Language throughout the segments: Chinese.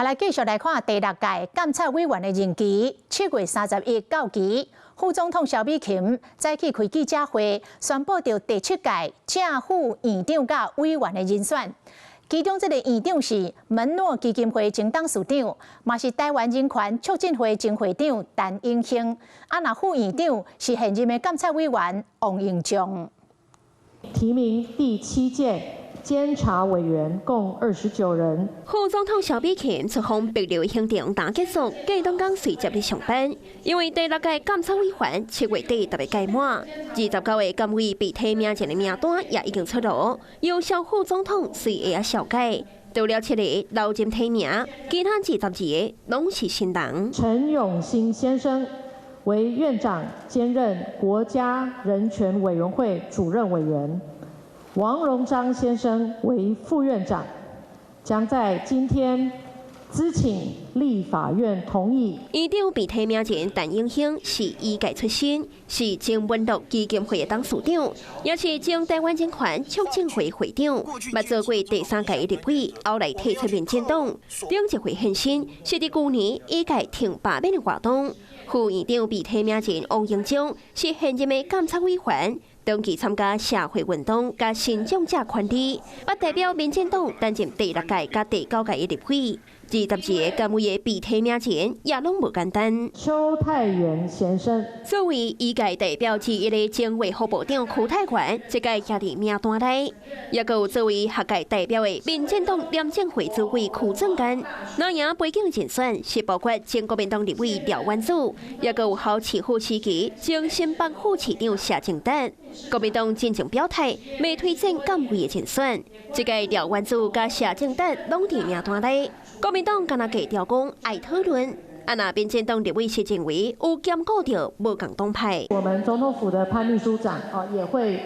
來繼續來看第6屆監察委員的任期，7月31到期。副總統蕭美琴早起開記者會，宣布到第7屆正副院長甲委員的人選。其中，這個院長是門諾基金會前董事長，嘛是台灣人權促進會前會長陳英興。那副院長是現任的監察委員王英將。提名第7屆。監察委員共29人。副總統蕭美琴出訪帛琉行程剛結束，繼當天隨接嚟上班。因為第6屆監察委員7月底特別屆滿，29位監委被提名人的名單也已經出爐，由蕭副總統隨下小改。除了7個留任提名，其他22個攏是新人。陳永新先生為院長，兼任國家人權委員會主任委員。王榮章先生為副院長，將在今天諮請立法院同意。院長被提名人陳英興是醫界出身，是前門諾基金會的董事長，也是前台灣人權促進會會長，捌做過第3屆的立委，後來退出民進黨。頂一回現身是在去年醫界挺罷免的活動。副院長被提名人王英將是現任的監察委員。長期參加社會運動甲新長者權利，捌代表民進黨擔任第6屆甲第9屆的立委。22個監委的被提名人也攏無簡單。邱泰源先生作為醫界代表之一的前衛副部長邱泰源，這屆也佇名單內。也有作為學界代表的民進黨廉政會主委邱正干，那樣背景人選是包括前國民黨立委廖婉珠，也有好市府時期前新北副市長謝清德。國民黨進前表態，未推薦監委的人選。這屆廖婉珠甲謝清德攏佇名單內。國民黨敢若強調講愛討論，那民進黨立委是認為有兼顧到無共黨派。我們總統府的潘秘書長也會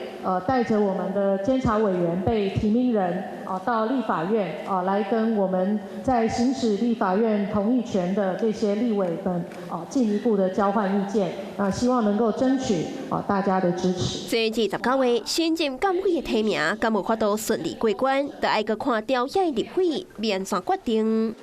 帶着我們的監察委員被提名人到立法院來跟我們在行使立法院同意權的這些立委們進一步的交換意見，希望能夠爭取大家的支持。這29位新任監委的提名，敢有法度順利過關，就愛閣看調解立委面算決定。